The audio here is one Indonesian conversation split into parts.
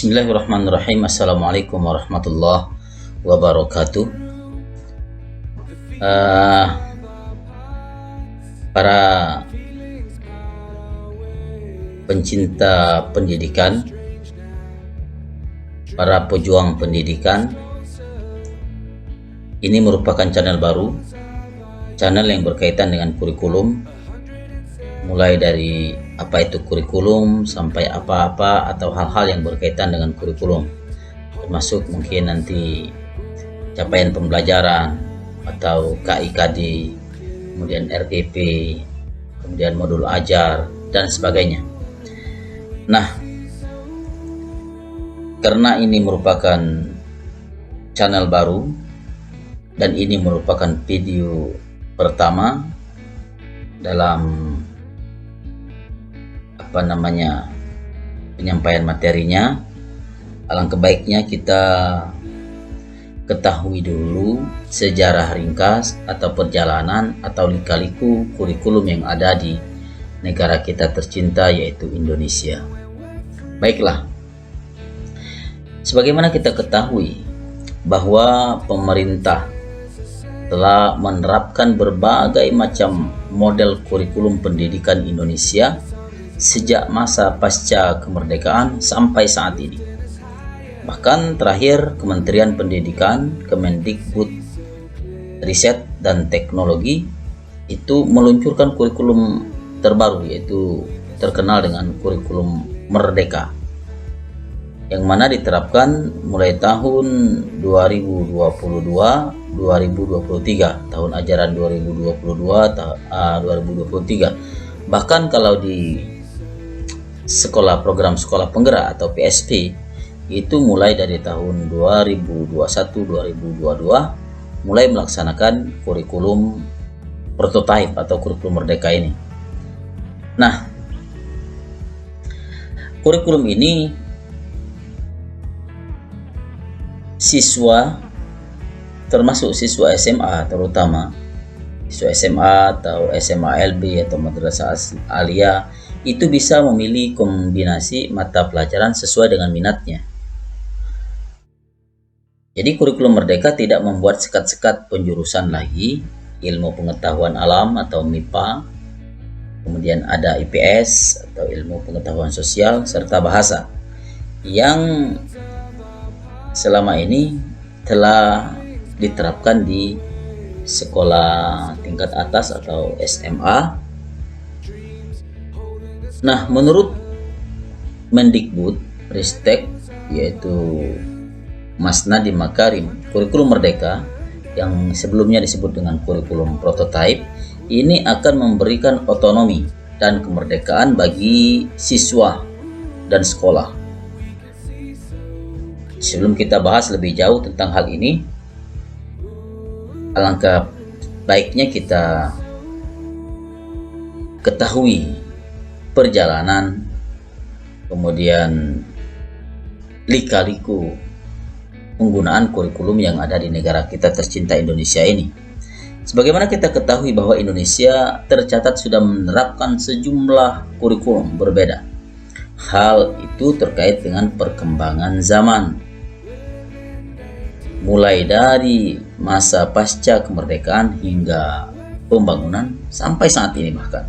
Bismillahirrahmanirrahim. Assalamualaikum warahmatullahi wabarakatuh. Para pencinta pendidikan, para pejuang pendidikan, ini merupakan channel baru, channel yang berkaitan dengan kurikulum, mulai dari apa itu kurikulum sampai apa-apa atau hal-hal yang berkaitan dengan kurikulum, termasuk mungkin nanti capaian pembelajaran atau KIKD, kemudian RPP, kemudian modul ajar dan sebagainya. Nah, karena ini merupakan channel baru dan ini merupakan video pertama dalam penyampaian materinya, alangkah baiknya kita ketahui dulu sejarah ringkas atau perjalanan atau lika-liku kurikulum yang ada di negara kita tercinta, yaitu Indonesia. Baiklah, sebagaimana kita ketahui bahwa pemerintah telah menerapkan berbagai macam model kurikulum pendidikan Indonesia sejak masa pasca kemerdekaan sampai saat ini. Bahkan terakhir Kementerian Pendidikan, Kemendikbud Riset dan Teknologi itu meluncurkan kurikulum terbaru, yaitu terkenal dengan kurikulum Merdeka, yang mana diterapkan mulai tahun 2022-2023, tahun ajaran 2022-2023. Bahkan kalau di program sekolah penggerak atau PSP itu mulai dari tahun 2021-2022 mulai melaksanakan kurikulum prototipe atau kurikulum Merdeka ini. Nah, kurikulum ini siswa, termasuk siswa SMA, terutama siswa SMA atau SMA LB atau madrasah aliyah, itu bisa memilih kombinasi mata pelajaran sesuai dengan minatnya. Jadi kurikulum Merdeka tidak membuat sekat-sekat penjurusan lagi, ilmu pengetahuan alam atau MIPA, kemudian ada IPS atau ilmu pengetahuan sosial, serta bahasa, yang selama ini telah diterapkan di sekolah tingkat atas atau SMA. Nah, menurut Mendikbud Ristek, yaitu Mas Nadiem Makarim, kurikulum Merdeka yang sebelumnya disebut dengan kurikulum prototipe ini akan memberikan otonomi dan kemerdekaan bagi siswa dan sekolah. Sebelum kita bahas lebih jauh tentang hal ini, alangkah baiknya kita ketahui perjalanan, kemudian lika-liku penggunaan kurikulum yang ada di negara kita tercinta Indonesia ini. Sebagaimana kita ketahui bahwa Indonesia tercatat sudah menerapkan sejumlah kurikulum berbeda. Hal itu terkait dengan perkembangan zaman, mulai dari masa pasca kemerdekaan hingga pembangunan sampai saat ini bahkan.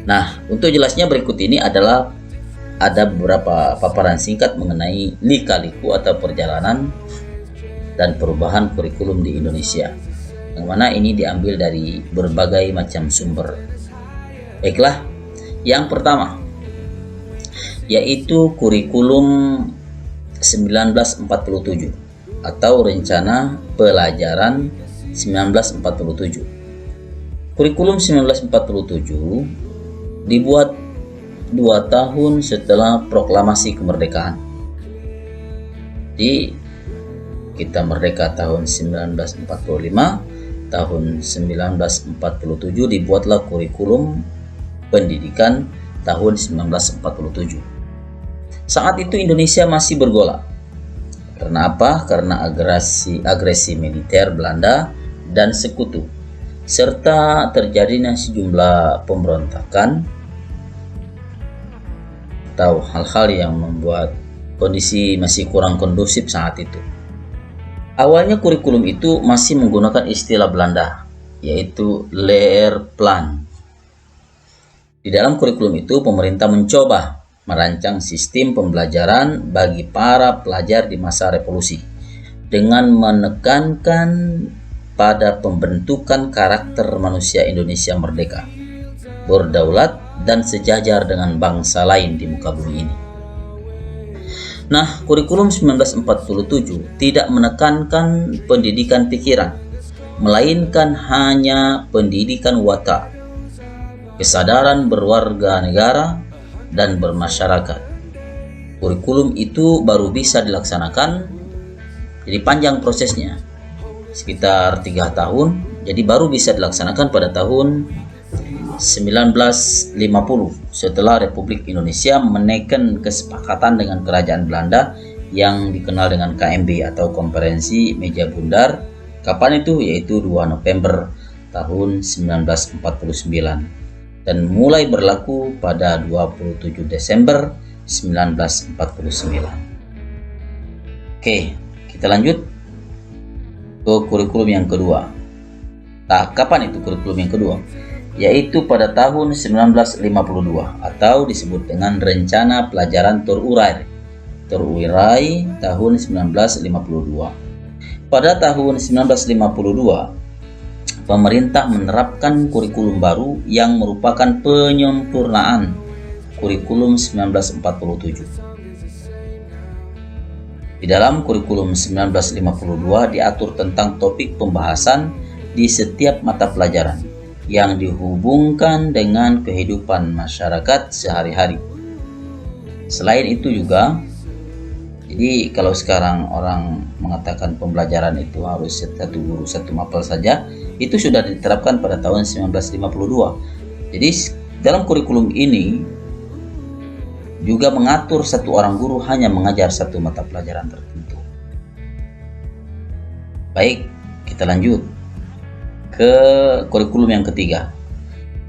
Nah, untuk jelasnya berikut ini ada beberapa paparan singkat mengenai lika-liku atau perjalanan dan perubahan kurikulum di Indonesia, yang mana ini diambil dari berbagai macam sumber. Baiklah, yang pertama yaitu kurikulum 1947 atau Rencana Pelajaran 1947. Kurikulum 1947 dibuat 2 tahun setelah proklamasi kemerdekaan. Jadi kita merdeka tahun 1945, tahun 1947 dibuatlah kurikulum pendidikan tahun 1947. Saat itu Indonesia masih bergolak. Karena apa? Karena agresi militer Belanda dan sekutu, serta terjadinya sejumlah pemberontakan atau hal-hal yang membuat kondisi masih kurang kondusif saat itu. Awalnya kurikulum itu masih menggunakan istilah Belanda, yaitu Leerplan. Di dalam kurikulum itu, pemerintah mencoba merancang sistem pembelajaran bagi para pelajar di masa revolusi dengan menekankan pada pembentukan karakter manusia Indonesia merdeka, berdaulat, dan sejajar dengan bangsa lain di muka bumi ini. Nah, kurikulum 1947 tidak menekankan pendidikan pikiran, melainkan hanya pendidikan watak, kesadaran berwarga negara, dan bermasyarakat. Kurikulum itu baru bisa dilaksanakan, jadi panjang prosesnya, sekitar 3 tahun, jadi baru bisa dilaksanakan pada tahun 1950 setelah Republik Indonesia menaikkan kesepakatan dengan Kerajaan Belanda yang dikenal dengan KMB atau Konferensi Meja Bundar. Kapan itu? Yaitu 2 November tahun 1949 dan mulai berlaku pada 27 Desember 1949. Oke, kita lanjut ke kurikulum yang kedua. Nah, kapan itu kurikulum yang kedua? Yaitu pada tahun 1952 atau disebut dengan Rencana Pelajaran Terurai tahun 1952. Pada tahun 1952, pemerintah menerapkan kurikulum baru yang merupakan penyempurnaan kurikulum 1947. Di dalam kurikulum 1952 diatur tentang topik pembahasan di setiap mata pelajaran yang dihubungkan dengan kehidupan masyarakat sehari-hari. Selain itu juga, jadi kalau sekarang orang mengatakan pembelajaran itu harus satu guru satu mapel saja, itu sudah diterapkan pada tahun 1952. Jadi dalam kurikulum ini juga mengatur satu orang guru hanya mengajar satu mata pelajaran tertentu. Baik, kita lanjut ke kurikulum yang ketiga.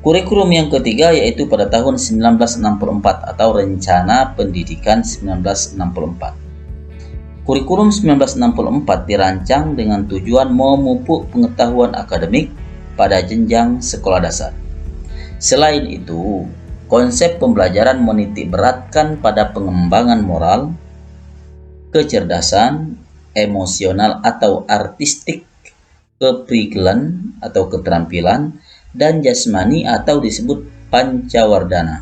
Kurikulum yang ketiga yaitu pada tahun 1964 atau Rencana Pendidikan 1964. Kurikulum 1964 dirancang dengan tujuan memupuk pengetahuan akademik pada jenjang sekolah dasar. Selain itu, konsep pembelajaran menitik beratkan pada pengembangan moral, kecerdasan, emosional atau artistik, keprigelan atau keterampilan, dan jasmani atau disebut pancawardana.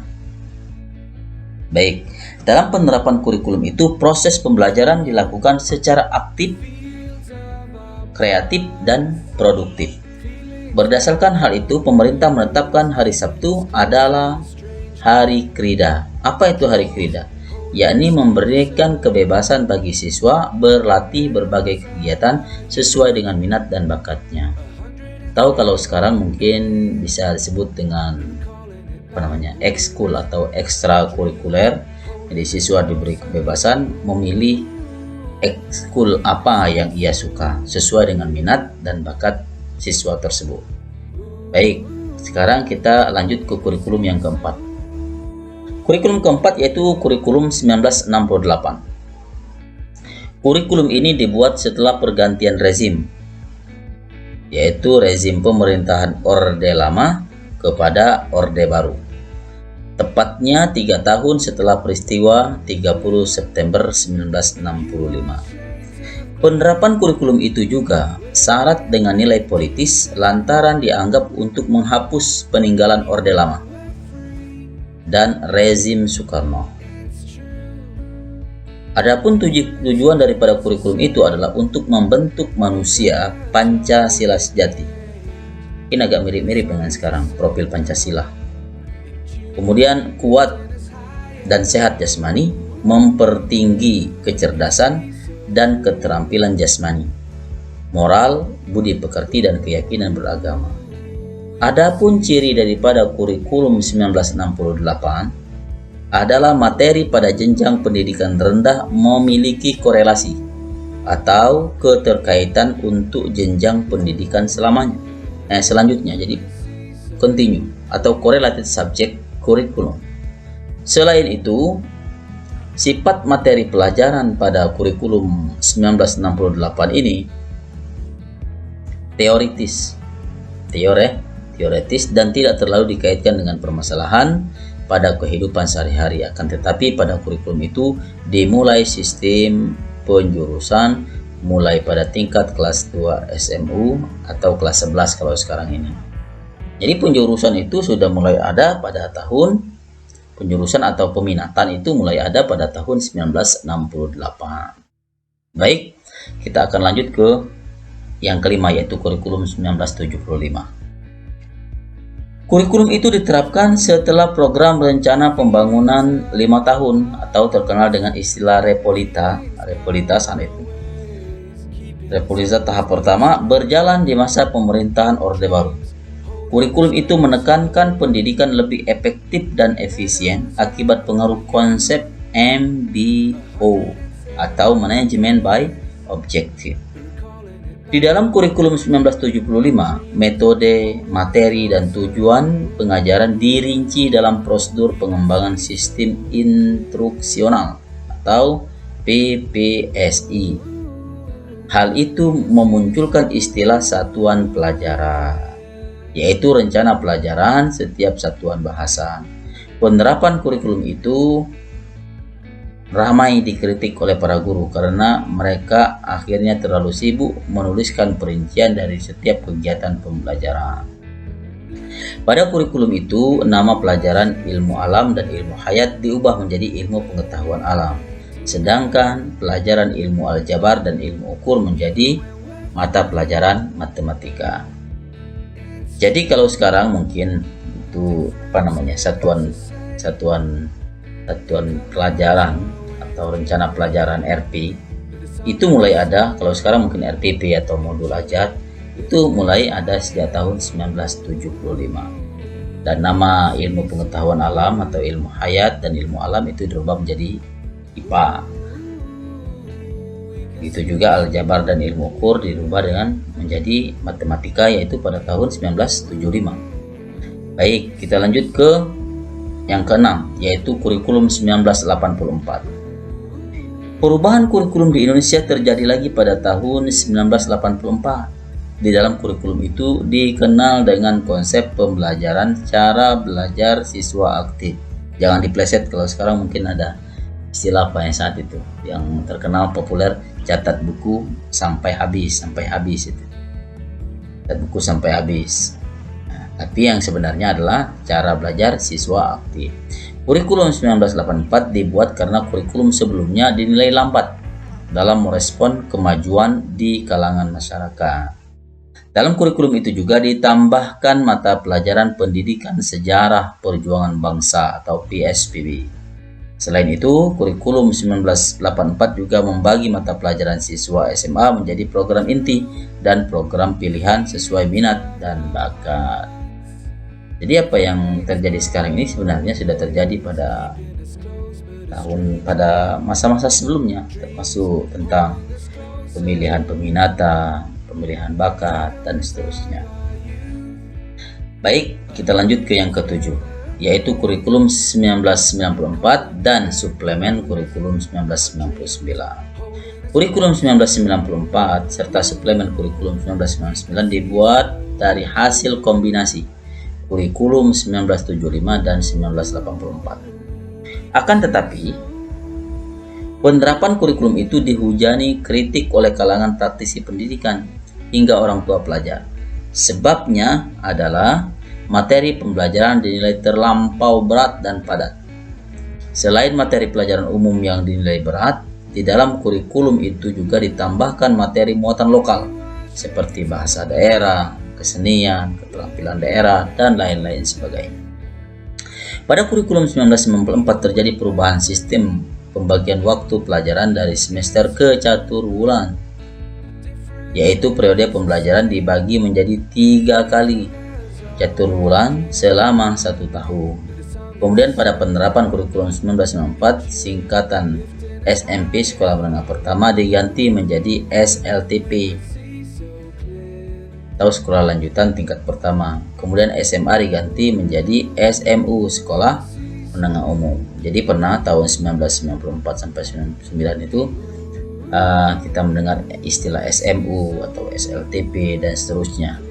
Baik, dalam penerapan kurikulum itu proses pembelajaran dilakukan secara aktif, kreatif, dan produktif. Berdasarkan hal itu, pemerintah menetapkan hari Sabtu adalah Hari Krida. Apa itu Hari Krida? Yakni memberikan kebebasan bagi siswa berlatih berbagai kegiatan sesuai dengan minat dan bakatnya. Tahu kalau sekarang mungkin bisa disebut dengan ekskul atau ekstrakurikuler. Jadi siswa diberi kebebasan memilih ekskul apa yang ia suka sesuai dengan minat dan bakat siswa tersebut. Baik, sekarang kita lanjut ke kurikulum yang keempat. Kurikulum keempat yaitu kurikulum 1968. Kurikulum ini dibuat setelah pergantian rezim, yaitu rezim pemerintahan Orde Lama kepada Orde Baru. Tepatnya 3 tahun setelah peristiwa 30 September 1965. Penerapan kurikulum itu juga syarat dengan nilai politis lantaran dianggap untuk menghapus peninggalan Orde Lama dan rezim Soekarno. Adapun tujuan daripada kurikulum itu adalah untuk membentuk manusia Pancasila sejati. Ini agak mirip-mirip dengan sekarang profil Pancasila. Kemudian kuat dan sehat jasmani, mempertinggi kecerdasan dan keterampilan jasmani, moral, budi pekerti, dan keyakinan beragama. Adapun ciri daripada kurikulum 1968 adalah materi pada jenjang pendidikan rendah memiliki korelasi atau keterkaitan untuk jenjang pendidikan selanjutnya. Jadi continue atau correlated subject curriculum. Selain itu, Sifat materi pelajaran pada kurikulum 1968 ini teoritis, dan tidak terlalu dikaitkan dengan permasalahan pada kehidupan sehari-hari. Akan tetapi pada kurikulum itu dimulai sistem penjurusan mulai pada tingkat kelas 2 SMU atau kelas 11 kalau sekarang ini. Jadi penjurusan itu sudah mulai ada pada tahun penjurusan atau peminatan itu mulai ada pada tahun 1968. Baik, kita akan lanjut ke yang kelima, yaitu kurikulum 1975. Kurikulum itu diterapkan setelah program rencana pembangunan 5 tahun atau terkenal dengan istilah Repolita saat itu. Repolita tahap pertama berjalan di masa pemerintahan Orde Baru. Kurikulum itu menekankan pendidikan lebih efektif dan efisien akibat pengaruh konsep MBO atau Management by Objective. Di dalam kurikulum 1975, metode, materi, dan tujuan pengajaran dirinci dalam prosedur pengembangan sistem instruksional atau PPSI. Hal itu memunculkan istilah satuan pelajaran, yaitu rencana pelajaran setiap satuan bahasa. Penerapan kurikulum itu ramai dikritik oleh para guru karena mereka akhirnya terlalu sibuk menuliskan perincian dari setiap kegiatan pembelajaran. Pada kurikulum itu, nama pelajaran ilmu alam dan ilmu hayat diubah menjadi ilmu pengetahuan alam, sedangkan pelajaran ilmu aljabar dan ilmu ukur menjadi mata pelajaran matematika. Jadi kalau sekarang mungkin itu satuan pelajaran atau rencana pelajaran RP itu mulai ada. Kalau sekarang mungkin RPP atau modul ajar itu mulai ada sejak tahun 1975. Dan nama ilmu pengetahuan alam atau ilmu hayat dan ilmu alam itu dirubah menjadi IPA. Itu juga aljabar dan ilmu ukur dirubah menjadi matematika, yaitu pada tahun 1975. Baik, kita lanjut ke yang keenam, yaitu kurikulum 1984. Perubahan kurikulum di Indonesia terjadi lagi pada tahun 1984. Di dalam kurikulum itu dikenal dengan konsep pembelajaran cara belajar siswa aktif. Jangan dipleset, kalau sekarang mungkin ada istilah apa yang saat itu yang terkenal populer, catat buku sampai habis itu. Catat buku sampai habis. Nah, tapi yang sebenarnya adalah cara belajar siswa aktif. Kurikulum 1984 dibuat karena kurikulum sebelumnya dinilai lambat dalam merespon kemajuan di kalangan masyarakat. Dalam kurikulum itu juga ditambahkan mata pelajaran pendidikan sejarah perjuangan bangsa atau PSPB. Selain itu, kurikulum 1984 juga membagi mata pelajaran siswa SMA menjadi program inti dan program pilihan sesuai minat dan bakat. Jadi apa yang terjadi sekarang ini sebenarnya sudah terjadi pada masa-masa sebelumnya, termasuk tentang pemilihan peminatan, pemilihan bakat, dan seterusnya. Baik, kita lanjut ke yang ketujuh, yaitu kurikulum 1994 dan suplemen kurikulum 1999. Kurikulum 1994 serta suplemen kurikulum 1999 dibuat dari hasil kombinasi kurikulum 1975 dan 1984. Akan tetapi, penerapan kurikulum itu dihujani kritik oleh kalangan praktisi pendidikan hingga orang tua pelajar. Sebabnya adalah materi pembelajaran dinilai terlampau berat dan padat. Selain materi pelajaran umum yang dinilai berat, di dalam kurikulum itu juga ditambahkan materi muatan lokal seperti bahasa daerah, kesenian, keterampilan daerah, dan lain-lain sebagainya. Pada kurikulum 1994 terjadi perubahan sistem pembagian waktu pelajaran dari semester ke catur wulan, yaitu periode pembelajaran dibagi menjadi 3 kali catur wulan selama 1 tahun. Kemudian pada penerapan kurikulum 1994, singkatan SMP Sekolah Menengah Pertama diganti menjadi SLTP atau Sekolah Lanjutan Tingkat Pertama. Kemudian SMA diganti menjadi SMU Sekolah menengah umum. Jadi pernah tahun 1994 sampai 99 itu kita mendengar istilah SMU atau SLTP dan seterusnya.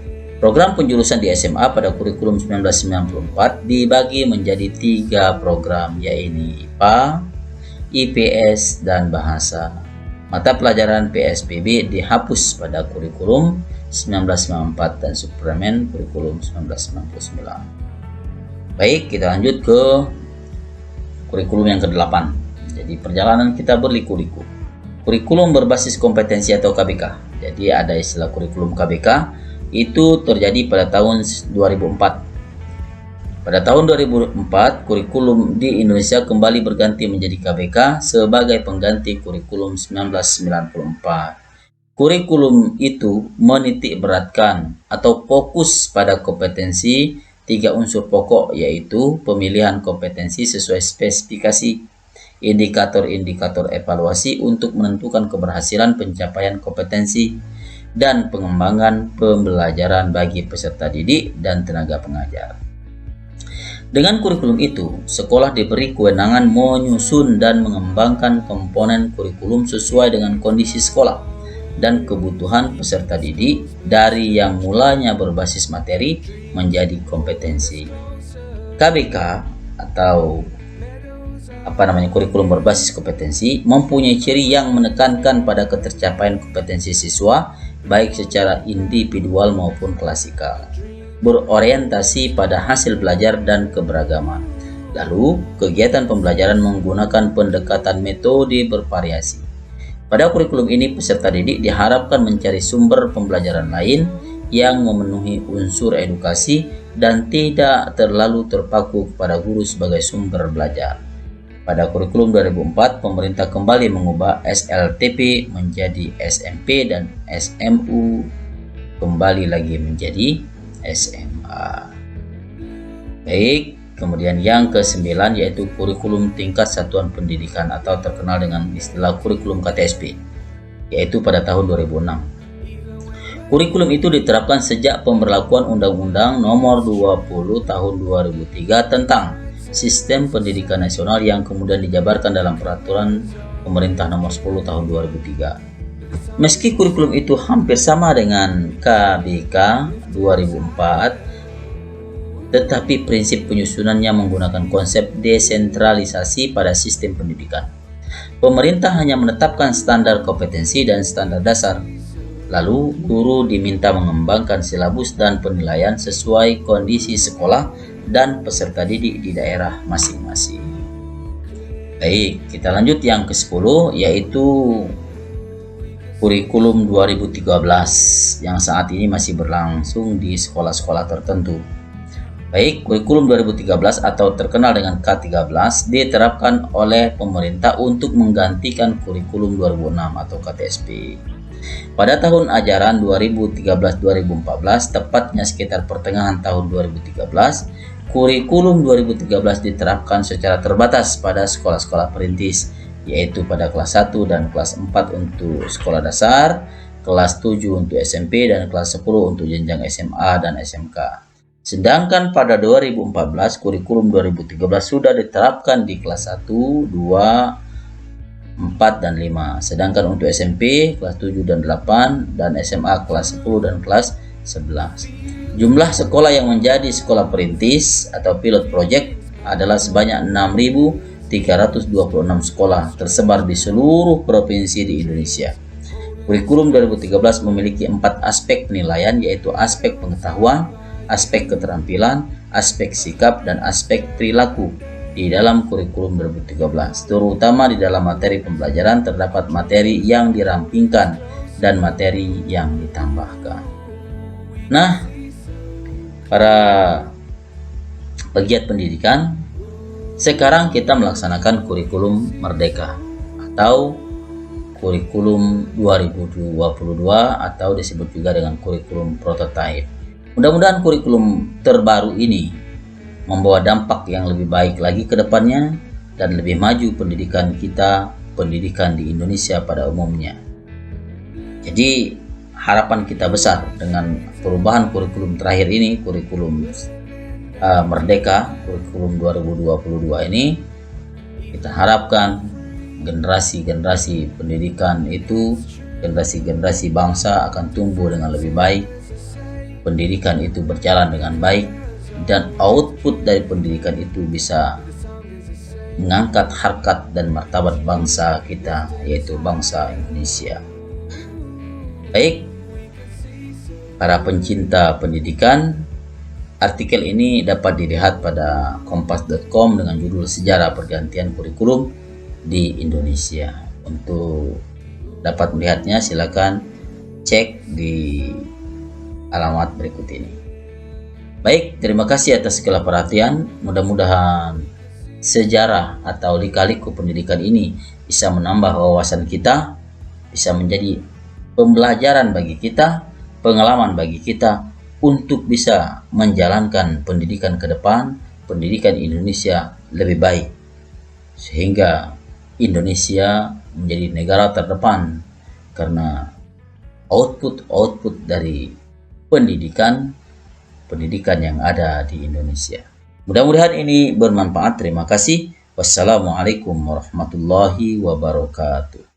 Program penjurusan di SMA pada kurikulum 1994 dibagi menjadi 3 program, yaitu IPA, IPS, dan Bahasa. Mata pelajaran PSBB dihapus pada kurikulum 1994 dan suplemen kurikulum 1999. Baik, kita lanjut ke kurikulum yang ke-8. Jadi perjalanan kita berliku-liku. Kurikulum berbasis kompetensi atau KBK. Jadi ada istilah kurikulum KBK, itu terjadi pada tahun 2004. Pada tahun 2004, kurikulum di Indonesia kembali berganti menjadi KBK sebagai pengganti kurikulum 1994. Kurikulum itu menitik beratkan atau fokus pada kompetensi 3 unsur pokok, yaitu pemilihan kompetensi sesuai spesifikasi, indikator-indikator evaluasi untuk menentukan keberhasilan pencapaian kompetensi, dan pengembangan pembelajaran bagi peserta didik dan tenaga pengajar. Dengan kurikulum itu, sekolah diberi kewenangan menyusun dan mengembangkan komponen kurikulum sesuai dengan kondisi sekolah dan kebutuhan peserta didik, dari yang mulanya berbasis materi menjadi kompetensi. KBK atau kurikulum berbasis kompetensi mempunyai ciri yang menekankan pada ketercapaian kompetensi siswa baik secara individual maupun klasikal, berorientasi pada hasil belajar dan keberagaman. Lalu, kegiatan pembelajaran menggunakan pendekatan metode bervariasi. Pada kurikulum ini, peserta didik diharapkan mencari sumber pembelajaran lain yang memenuhi unsur edukasi dan tidak terlalu terpaku kepada guru sebagai sumber belajar. Pada kurikulum 2004, pemerintah kembali mengubah SLTP menjadi SMP dan SMU kembali lagi menjadi SMA. Baik, kemudian yang ke-9 yaitu kurikulum tingkat satuan pendidikan atau terkenal dengan istilah kurikulum KTSP, yaitu pada tahun 2006. Kurikulum itu diterapkan sejak pemberlakuan Undang-Undang Nomor 20 Tahun 2003 tentang Sistem Pendidikan Nasional yang kemudian dijabarkan dalam Peraturan Pemerintah Nomor 10 Tahun 2003. Meski kurikulum itu hampir sama dengan KBK 2004, tetapi prinsip penyusunannya menggunakan konsep desentralisasi pada sistem pendidikan. Pemerintah hanya menetapkan standar kompetensi dan standar dasar. Lalu, guru diminta mengembangkan silabus dan penilaian sesuai kondisi sekolah dan peserta didik di daerah masing-masing. Baik, kita lanjut yang ke-10 yaitu kurikulum 2013 yang saat ini masih berlangsung di sekolah-sekolah tertentu. Baik, kurikulum 2013 atau terkenal dengan K13 diterapkan oleh pemerintah untuk menggantikan kurikulum 2006 atau KTSP. Pada tahun ajaran 2013-2014, tepatnya sekitar pertengahan tahun 2013, kurikulum 2013 diterapkan secara terbatas pada sekolah-sekolah perintis, yaitu pada kelas 1 dan kelas 4 untuk sekolah dasar, kelas 7 untuk SMP, dan kelas 10 untuk jenjang SMA dan SMK. Sedangkan pada 2014, kurikulum 2013 sudah diterapkan di kelas 1, 2, 4, dan 5. Sedangkan untuk SMP, kelas 7 dan 8, dan SMA kelas 10 dan kelas 11. Jumlah sekolah yang menjadi sekolah perintis atau pilot project adalah sebanyak 6.326 sekolah tersebar di seluruh provinsi di Indonesia. Kurikulum 2013 memiliki 4 aspek penilaian, yaitu aspek pengetahuan, aspek keterampilan, aspek sikap, dan aspek perilaku. Di dalam kurikulum 2013, terutama di dalam materi pembelajaran terdapat materi yang dirampingkan dan materi yang ditambahkan. Nah, para pegiat pendidikan, sekarang kita melaksanakan kurikulum Merdeka atau kurikulum 2022 atau disebut juga dengan kurikulum prototype. Mudah-mudahan kurikulum terbaru ini membawa dampak yang lebih baik lagi ke depannya dan lebih maju pendidikan kita, pendidikan di Indonesia pada umumnya. Jadi harapan kita besar dengan perubahan kurikulum terakhir ini, kurikulum Merdeka kurikulum 2022 ini, kita harapkan generasi-generasi pendidikan itu, generasi-generasi bangsa akan tumbuh dengan lebih baik, pendidikan itu berjalan dengan baik, dan output dari pendidikan itu bisa mengangkat harkat dan martabat bangsa kita, yaitu bangsa Indonesia. Baik, para pencinta pendidikan, artikel ini dapat dilihat pada kompas.com dengan judul Sejarah Pergantian Kurikulum di Indonesia. Untuk dapat melihatnya silakan cek di alamat berikut ini. Baik, terima kasih atas segala perhatian. Mudah-mudahan sejarah atau lika-liku pendidikan ini bisa menambah wawasan kita, bisa menjadi pembelajaran bagi kita, pengalaman bagi kita untuk bisa menjalankan pendidikan ke depan, pendidikan Indonesia lebih baik, sehingga Indonesia menjadi negara terdepan karena output dari pendidikan yang ada di Indonesia. Mudah-mudahan ini bermanfaat. Terima kasih. Wassalamualaikum warahmatullahi wabarakatuh.